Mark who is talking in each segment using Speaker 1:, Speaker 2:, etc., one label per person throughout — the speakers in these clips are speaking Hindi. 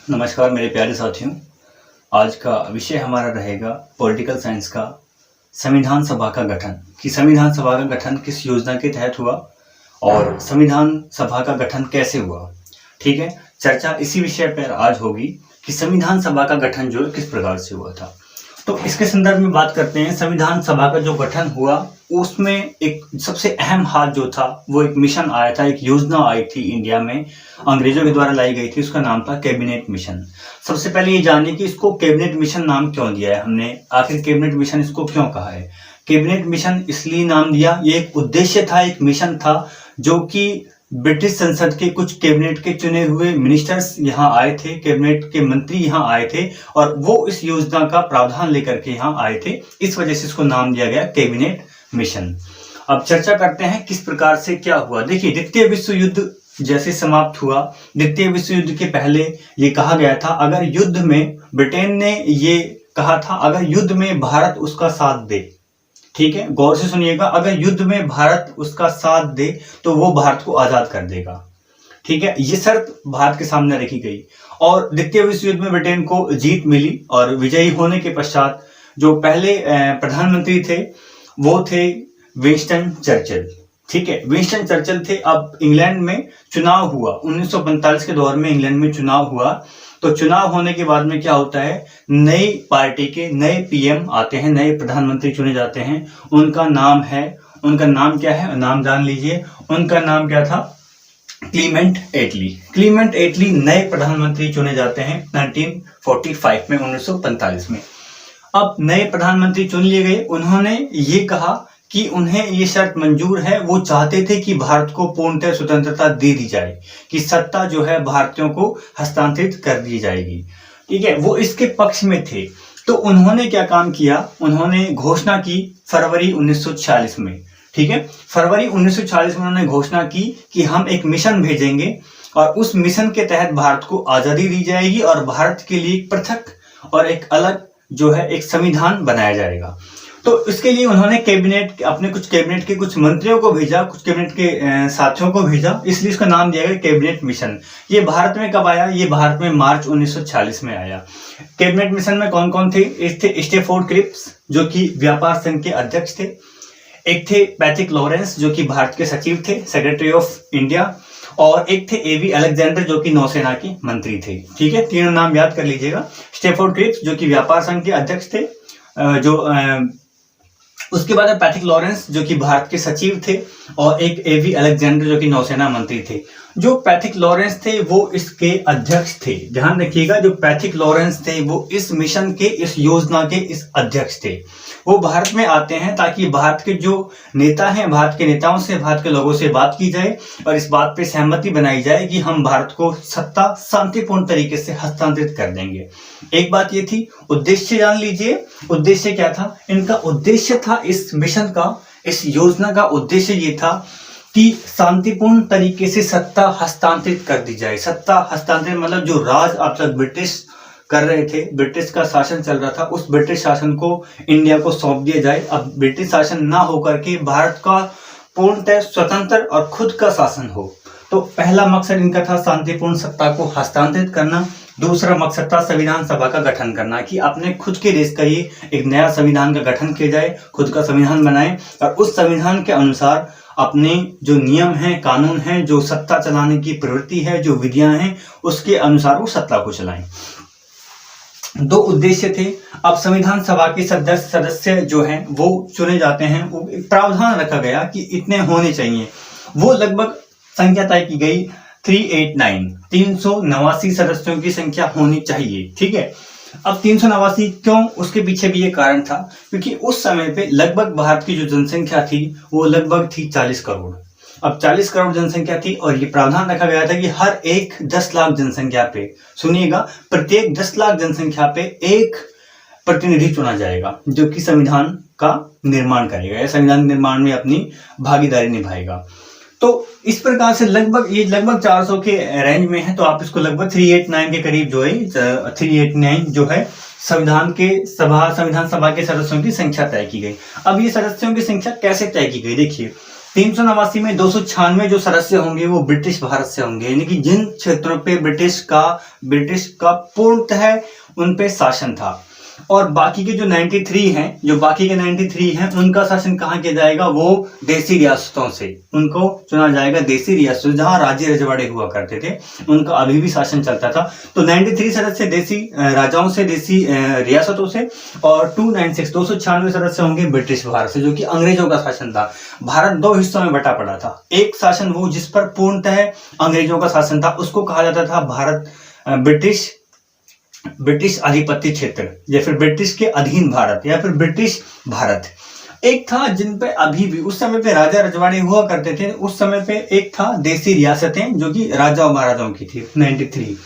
Speaker 1: नमस्कार मेरे प्यारे साथियों, आज का विषय हमारा रहेगा पॉलिटिकल साइंस का संविधान सभा का गठन। कि संविधान सभा का गठन किस योजना के तहत हुआ और संविधान सभा का गठन कैसे हुआ। ठीक है, चर्चा इसी विषय पर आज होगी कि संविधान सभा का गठन जो किस प्रकार से हुआ था। तो इसके संदर्भ में बात करते हैं। संविधान सभा का जो गठन हुआ उसमें एक सबसे अहम हाथ जो था वो एक मिशन आया था, एक योजना आई थी इंडिया में, अंग्रेजों के द्वारा लाई गई थी। उसका नाम था कैबिनेट मिशन। सबसे पहले ये जानिए कि इसको कैबिनेट मिशन नाम क्यों दिया है हमने, आखिर कैबिनेट मिशन इसको क्यों कहा है। कैबिनेट मिशन इसलिए नाम दिया, ये एक उद्देश्य था, एक मिशन था जो कि ब्रिटिश संसद के कुछ कैबिनेट के चुने हुए मिनिस्टर्स यहाँ आए थे, कैबिनेट के मंत्री यहाँ आए थे और वो इस योजना का प्रावधान लेकर के यहाँ आए थे। इस वजह से इसको नाम दिया गया कैबिनेट मिशन। अब चर्चा करते हैं किस प्रकार से क्या हुआ। देखिए, द्वितीय विश्व युद्ध जैसे समाप्त हुआ, द्वितीय विश्व युद्ध के पहले ये कहा गया था, अगर युद्ध में ब्रिटेन ने ये कहा था अगर युद्ध में भारत उसका साथ दे, ठीक है, गौर से सुनिएगा, अगर युद्ध में भारत उसका साथ दे तो वो भारत को आजाद कर देगा। ठीक है, ये शर्त भारत के सामने रखी गई और द्वितीय विश्व युद्ध में ब्रिटेन को जीत मिली और विजयी होने के पश्चात जो पहले प्रधानमंत्री थे वो थे विंस्टन चर्चिल। ठीक है, विंस्टन चर्चिल थे। अब इंग्लैंड में चुनाव हुआ 1945 के दौर में, इंग्लैंड में चुनाव हुआ। तो चुनाव होने के बाद में क्या होता है, नई पार्टी के नए पीएम आते हैं, नए प्रधानमंत्री चुने जाते हैं। उनका नाम क्या है, नाम जान लीजिए। उनका नाम क्या था, क्लीमेंट एटली। क्लीमेंट एटली नए प्रधानमंत्री चुने जाते हैं 1945 में, 1945 में। अब नए प्रधानमंत्री चुन लिए गए। उन्होंने ये कहा कि उन्हें ये शर्त मंजूर है, वो चाहते थे कि भारत को पूर्णतः स्वतंत्रता दे दी जाए, कि सत्ता जो है भारतीयों को हस्तांतरित कर दी जाएगी। ठीक है, वो इसके पक्ष में थे। तो उन्होंने क्या काम किया, उन्होंने घोषणा की फरवरी 1946 में। ठीक है, फरवरी 1946 में उन्होंने घोषणा की कि हम एक मिशन भेजेंगे और उस मिशन के तहत भारत को आजादी दी जाएगी और भारत के लिए पृथक और एक अलग जो है एक संविधान बनाया जाएगा। तो इसके लिए उन्होंने कुछ कैबिनेट के कुछ मंत्रियों को भेजा, कुछ कैबिनेट के साथियों को भेजा, इसलिए इसका नाम दिया गया कैबिनेट मिशन। ये भारत में कब आया, ये भारत में मार्च 1946 में आया। कैबिनेट मिशन में कौन कौन थे, एक थे स्टेफोर्ड क्रिप्स जो कि व्यापार संघ के अध्यक्ष थे, एक थे पैट्रिक लॉरेंस जो कि भारत के सचिव थे, सेक्रेटरी ऑफ इंडिया, और एक थे एवी अलेक्जेंडर जो कि नौसेना के मंत्री थे। ठीक है, तीनों नाम याद कर लीजिएगा। स्टेफोर्ड क्रिप्स जो कि व्यापार संघ के अध्यक्ष थे, उसके बाद पैट्रिक लॉरेंस जो कि भारत के सचिव थे, और एक एवी अलेक्जेंडर जो कि नौसेना मंत्री थे। जो पैट्रिक लॉरेंस थे वो इसके अध्यक्ष थे। ध्यान रखिएगा, जो पैट्रिक लॉरेंस थे वो इस मिशन के, इस योजना के इस अध्यक्ष थे। वो भारत में आते हैं ताकि भारत के जो नेता हैं, भारत के नेताओं से, भारत के लोगों से बात की जाए और इस बात पे सहमति बनाई जाए कि हम भारत को सत्ता शांतिपूर्ण तरीके से हस्तांतरित कर देंगे। एक बात ये थी, उद्देश्य जान लीजिए। उद्देश्य क्या था, इनका उद्देश्य था इस मिशन का, इस योजना का उद्देश्य ये था कि शांतिपूर्ण तरीके से सत्ता हस्तांतरित कर दी जाए। सत्ता हस्तांतरित मतलब जो राज अब तक ब्रिटिश कर रहे थे, ब्रिटिश का शासन चल रहा था, उस ब्रिटिश शासन को इंडिया को सौंप दिया जाए। अब ब्रिटिश शासन ना होकर के भारत का पूर्णतः स्वतंत्र और खुद का शासन हो। तो पहला मकसद इनका था शांतिपूर्ण सत्ता को हस्तांतरित करना। दूसरा मकसद था संविधान सभा का गठन करना, कि अपने खुद के देश का ये एक नया संविधान का गठन किया जाए, खुद का संविधान बनाए और उस संविधान के अनुसार अपने जो नियम हैं, कानून हैं, जो सत्ता चलाने की प्रवृत्ति है, जो विधियां हैं, उसके अनुसार वो सत्ता को चलाएं। दो उद्देश्य थे। अब संविधान सभा के सदस्य जो हैं वो चुने जाते हैं। वो एक प्रावधान रखा गया कि इतने होने चाहिए। वो लगभग संख्या तय की गई 389 सदस्यों की संख्या होनी चाहिए। ठीक है, अब 389 क्यों, उसके पीछे भी ये कारण था क्योंकि उस समय पे लगभग भारत की जो जनसंख्या थी वो लगभग थी 40 करोड़। अब 40 करोड़ जनसंख्या थी और ये प्रावधान रखा गया था कि हर एक 10 लाख जनसंख्या पे, सुनिएगा, प्रत्येक 10 लाख जनसंख्या पे एक प्रतिनिधि चुना जाएगा जो कि संविधान का निर्माण करेगा या संविधान निर्माण में अपनी भागीदारी निभाएगा। तो इस प्रकार से लगभग 400 के रेंज में है। तो आप इसको लगभग 389 के करीब जो है 389 जो है संविधान सभा के सदस्यों की संख्या तय की गई। अब ये सदस्यों की संख्या कैसे तय की गई, देखिए 389 में 296 जो सदस्य होंगे वो ब्रिटिश भारत से होंगे, यानी कि जिन क्षेत्रों पे ब्रिटिश का पूर्णतः उन पे शासन था। और बाकी के जो 93 हैं उनका शासन कहाँ किया जाएगा, वो देसी रियासतों से उनको चुना जाएगा। देसी रियासतों जहां राज्य रजवाड़े हुआ करते थे उनका अभी भी शासन चलता था। तो 93 सदस्य देसी राजाओं से, देसी रियासतों से, और 296 सदस्य होंगे ब्रिटिश भारत से, जो कि अंग्रेजों का शासन था। भारत दो हिस्सों में बटा पड़ा था। एक शासन वो जिस पर पूर्णतः अंग्रेजों का शासन था उसको कहा जाता था भारत ब्रिटिश आधिपत्य क्षेत्र, या फिर ब्रिटिश के अधीन भारत, या फिर ब्रिटिश भारत। एक था जिन पे अभी भी उस समय पे राजा रजवाड़े हुआ करते थे, उस समय पे एक था देसी रियासतें जो कि राजा और महाराजाओं की थी 93।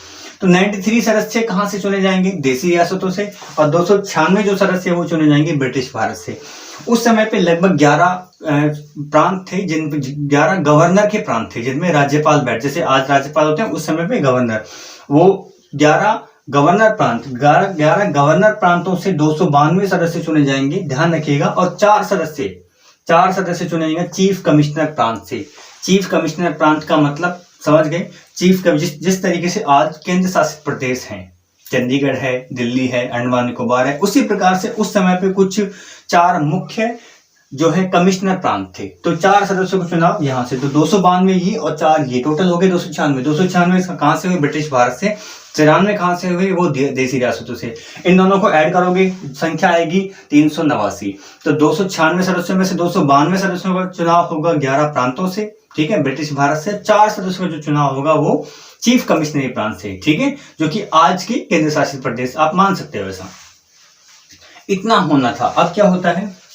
Speaker 1: तो 93 सदस्य कहां से चुने जाएंगे, देसी रियासतों से, और 296 जो सदस्य वो चुने जाएंगे ब्रिटिश भारत से। उस समय पे लगभग 11 प्रांत थे, जिन 11 गवर्नर के प्रांत थे जिनमें राज्यपाल जैसे आज राज्यपाल होते हैं उस समय पे गवर्नर, वो 11 गवर्नर प्रांतों से 292 सदस्य चुने जाएंगे, ध्यान रखिएगा। और 4 सदस्य चुने जाएंगे चीफ कमिश्नर प्रांत से। चीफ कमिश्नर प्रांत का मतलब समझ गए, जिस तरीके से आज केंद्र शासित प्रदेश हैं, चंडीगढ़ है, दिल्ली है, अंडमान निकोबार है, उसी प्रकार से उस समय पे कुछ 4 मुख्य जो है कमिश्नर प्रांत थे। तो 4 सदस्यों का चुनाव यहां से, तो 292 ये और 4 ये, टोटल हो गए 296 कहां से हुए, ब्रिटिश भारत से। 93 कहां से हुए, वो देसी रियासतों से। इन दोनों को ऐड करोगे संख्या आएगी 389। तो 296 सदस्यों में से 292 सदस्यों का चुनाव होगा 11 प्रांतों से, ठीक है, ब्रिटिश भारत से। 4 सदस्यों का जो चुनाव होगा वो चीफ कमिश्नरी प्रांत से, ठीक है, जो कि आज के केंद्र शासित प्रदेश आप मान सकते हो। ऐसा इतना होना था। अब क्या होता है,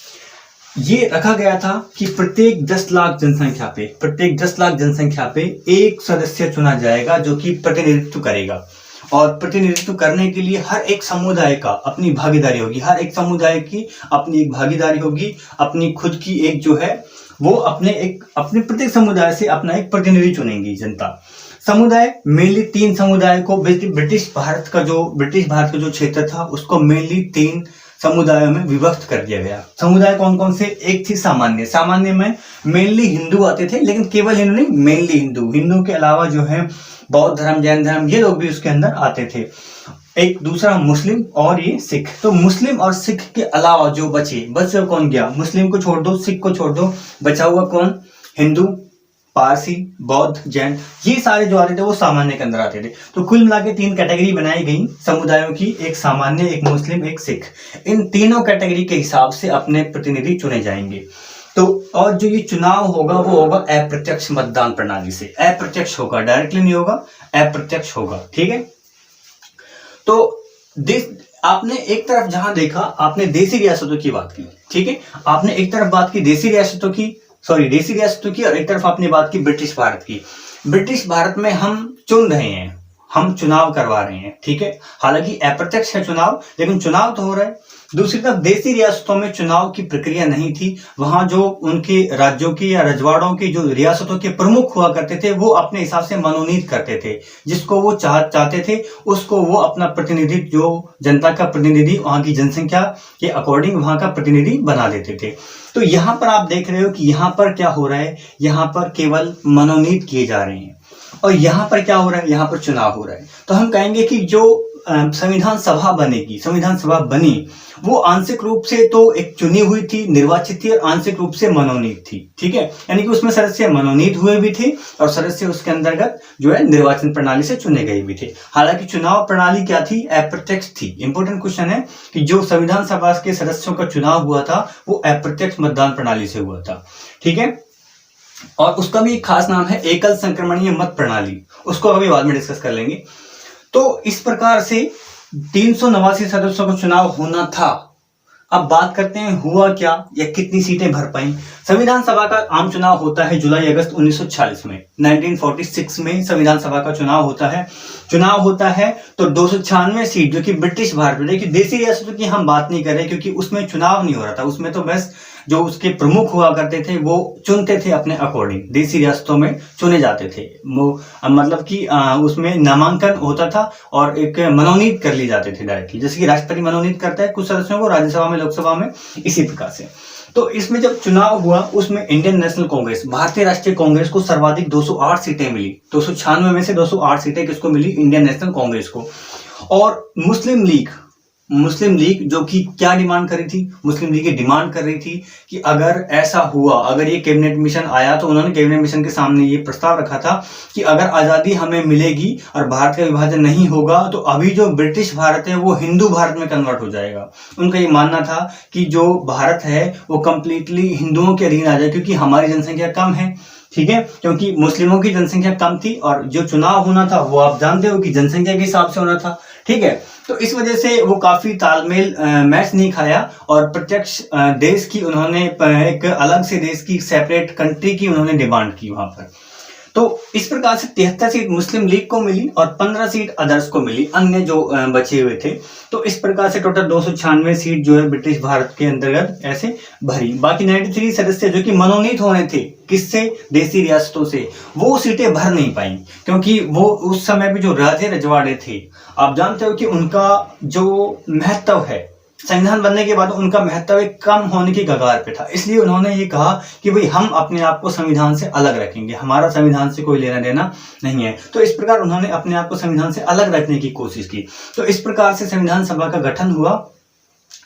Speaker 1: ये रखा गया था कि प्रत्येक 10 लाख जनसंख्या पे एक सदस्य चुना जाएगा जो कि प्रतिनिधित्व करेगा। और प्रतिनिधित्व करने के लिए हर एक समुदाय का अपनी भागीदारी होगी, हर एक समुदाय की अपनी एक भागीदारी होगी, अपनी खुद की एक जो है वो अपने प्रत्येक समुदाय से अपना एक प्रतिनिधि चुनेंगी जनता। समुदाय मेनली 3 समुदाय को ब्रिटिश भारत का जो क्षेत्र था उसको मेनली 3 समुदायों में विभक्त कर दिया गया। समुदाय कौन कौन से, एक थी सामान्य में मेनली हिंदू आते थे, लेकिन केवल हिंदू नहीं, मेनली हिंदू के अलावा जो है बौद्ध धर्म, जैन धर्म, ये लोग भी उसके अंदर आते थे। एक दूसरा मुस्लिम और ये सिख। तो मुस्लिम और सिख के अलावा जो बचे कौन गया, मुस्लिम को छोड़ दो, सिख को छोड़ दो, बचा हुआ कौन, हिंदू, पारसी, बौद्ध, जैन, ये सारे जो आते थे वो सामान्य के अंदर आते थे। तो कुल मिला के 3 कैटेगरी बनाई गई समुदायों की, एक सामान्य, एक मुस्लिम, एक सिख। इन तीनों कैटेगरी के हिसाब से अपने प्रतिनिधि चुने जाएंगे। तो और जो ये चुनाव होगा वो होगा अप्रत्यक्ष मतदान प्रणाली से। अप्रत्यक्ष होगा, डायरेक्टली नहीं होगा, अप्रत्यक्ष होगा, ठीक है। तो आपने एक तरफ जहां देखा, आपने देसी रियासतों की बात की, ठीक है, आपने एक तरफ बात की देसी रियासतों की, और एक तरफ आपने बात की ब्रिटिश भारत की। ब्रिटिश भारत में हम चुन रहे हैं, हम चुनाव करवा रहे हैं, ठीक है, हालांकि अप्रत्यक्ष है चुनाव, लेकिन चुनाव तो हो रहा है। दूसरी तरफ देसी रियासतों में चुनाव की प्रक्रिया नहीं थी। वहां जो उनके राज्यों की या रजवाड़ों की जो रियासतों के प्रमुख हुआ करते थे वो अपने हिसाब से मनोनीत करते थे, जिसको वो चाहते थे उसको वो अपना प्रतिनिधि, जो जनता का प्रतिनिधि, वहां की जनसंख्या के अकॉर्डिंग वहां का प्रतिनिधि बना देते थे। तो यहाँ पर आप देख रहे हो कि यहाँ पर क्या हो रहा है, यहाँ पर केवल मनोनीत किए जा रहे हैं, और यहाँ पर क्या हो रहा है, यहाँ पर चुनाव हो रहा है। तो हम कहेंगे कि जो संविधान सभा बनी वो आंशिक रूप से तो एक चुनी हुई थी, निर्वाचित थी, और आंशिक रूप से मनोनीत थी, ठीक है, यानी कि उसमें सदस्य मनोनीत हुए भी थे और सदस्य उसके अंतर्गत जो है निर्वाचन प्रणाली से चुने गए भी थे। हालांकि चुनाव प्रणाली क्या थी, अप्रत्यक्ष थी। इंपॉर्टेंट क्वेश्चन है कि जो संविधान सभा के सदस्यों का चुनाव हुआ था वो अप्रत्यक्ष मतदान प्रणाली से हुआ था, ठीक है, और उसका भी एक खास नाम है एकल संक्रमणीय मत प्रणाली, उसको अभी बाद में डिस्कस कर लेंगे। तो इस प्रकार से 389 सदस्यों का चुनाव होना था। अब बात करते हैं हुआ क्या या कितनी सीटें भर पाई। संविधान सभा का आम चुनाव होता है जुलाई अगस्त 1946 में, 1946 में संविधान सभा का चुनाव होता है। तो 296 सीट जो कि ब्रिटिश भारत में, देखिए देसी रियासतों की हम बात नहीं कर रहे क्योंकि उसमें चुनाव नहीं हो रहा था, उसमें तो बस जो उसके प्रमुख हुआ करते थे वो चुनते थे अपने अकॉर्डिंग, देसी रियासतों में चुने जाते थे वो, मतलब कि उसमें नामांकन होता था और एक मनोनीत कर लिए जाते थे डायरेक्टली, जैसे कि राष्ट्रपति मनोनीत करता है कुछ सदस्यों को राज्यसभा में, लोकसभा में, इसी प्रकार से। तो इसमें जब चुनाव हुआ उसमें इंडियन नेशनल कांग्रेस, भारतीय राष्ट्रीय कांग्रेस को सर्वाधिक 208 सीटें मिली। 296 में से 208 सीटें किसको मिली? इंडियन नेशनल कांग्रेस को। और मुस्लिम लीग जो कि क्या डिमांड कर रही थी? मुस्लिम लीग ये डिमांड कर रही थी कि अगर ऐसा हुआ, अगर ये कैबिनेट मिशन आया, तो उन्होंने कैबिनेट मिशन के सामने ये प्रस्ताव रखा था कि अगर आज़ादी हमें मिलेगी और भारत का विभाजन नहीं होगा तो अभी जो ब्रिटिश भारत है वो हिंदू भारत में कन्वर्ट हो जाएगा। उनका ये मानना था कि जो भारत है वो कंप्लीटली हिंदुओं के अधीन आ जाए, क्योंकि हमारी जनसंख्या कम है, ठीक है, क्योंकि मुस्लिमों की जनसंख्या कम थी और जो चुनाव होना था वो आप जानते हो कि जनसंख्या के हिसाब से होना था, ठीक है। तो इस वजह से वो काफी तालमेल मैच नहीं खाया और प्रत्यक्ष देश की उन्होंने एक अलग से देश की सेपरेट कंट्री की उन्होंने डिमांड की वहां पर। तो इस प्रकार से 73 सीट मुस्लिम लीग को मिली और 15 सीट अदर्स को मिली, अन्य जो बचे हुए थे। तो इस प्रकार से टोटल 296 सीट जो है ब्रिटिश भारत के अंतर्गत ऐसे भरी। बाकी 93 सदस्य जो कि मनोनीत होने थे, किससे? देसी रियासतों से, वो सीटें भर नहीं पाई, क्योंकि वो उस समय पे जो राजे रजवाड़े थे, आप जानते हो कि उनका जो महत्व है संविधान बनने के बाद उनका महत्व एक कम होने की कगार पे था। इसलिए उन्होंने ये कहा कि भाई हम अपने आप को संविधान से अलग रखेंगे, हमारा संविधान से कोई लेना देना नहीं है। तो इस प्रकार उन्होंने अपने आप को संविधान से अलग रखने की कोशिश की। तो इस प्रकार से संविधान सभा का गठन हुआ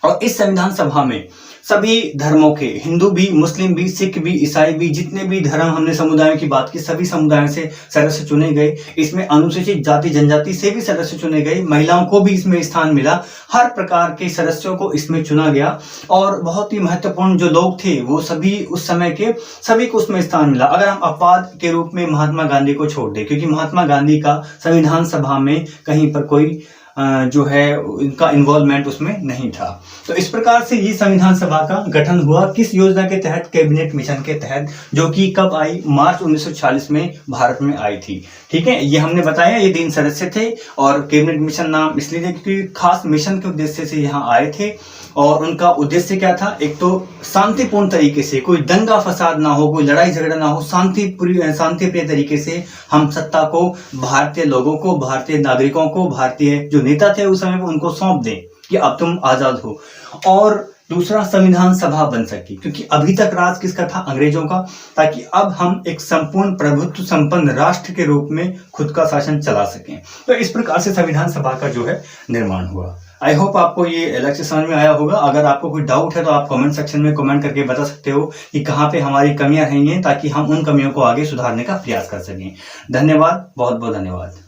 Speaker 1: और इस संविधान सभा में सभी धर्मों के, हिंदू भी, मुस्लिम भी, सिख भी, ईसाई भी, जितने भी धर्म, हमने समुदायों की बात की, सभी समुदायों से सदस्य चुने गए। इसमें अनुसूचित जाति जनजाति से भी सदस्य चुने गए, महिलाओं को भी इसमें स्थान मिला, हर प्रकार के सदस्यों को इसमें चुना गया। और बहुत ही महत्वपूर्ण जो लोग थे वो सभी उस समय के सभी को उसमें स्थान मिला। अगर हम अपवाद के रूप में महात्मा गांधी को छोड़ दें, क्योंकि महात्मा गांधी का संविधान सभा में कहीं पर कोई जो है इनका इन्वॉल्वमेंट उसमें नहीं था। तो इस प्रकार से ये संविधान सभा का गठन हुआ, किस योजना के तहत? कैबिनेट मिशन के तहत, जो कि कब आई? मार्च 1940 में भारत में आई थी, ठीक है। ये हमने बताया, ये 3 सदस्य थे और कैबिनेट मिशन नाम इसलिए क्योंकि खास मिशन के उद्देश्य से यहाँ आए थे। और उनका उद्देश्य क्या था? एक तो शांतिपूर्ण तरीके से, कोई दंगा फसाद ना हो, कोई लड़ाई झगड़ा ना हो, शांतिप्रिय तरीके से हम सत्ता को भारतीय लोगों को, भारतीय नागरिकों को, भारतीय जो नेता थे उस समय उनको सौंप दें कि अब तुम आजाद हो। और दूसरा, संविधान सभा बन सकी, क्योंकि अभी तक राज किसका था? अंग्रेजों का, ताकि अब हम एक संपूर्ण प्रभुत्व संपन्न राष्ट्र के रूप में खुद का शासन चला सकें। तो इस प्रकार से संविधान सभा का जो है निर्माण हुआ। आई होप आपको ये लेक्चर समझ में आया होगा। अगर आपको कोई डाउट है तो आप कमेंट सेक्शन में कमेंट करके बता सकते हो कि कहाँ पे हमारी कमियां रही हैं, ताकि हम उन कमियों को आगे सुधारने का प्रयास कर सकें। धन्यवाद, बहुत बहुत धन्यवाद।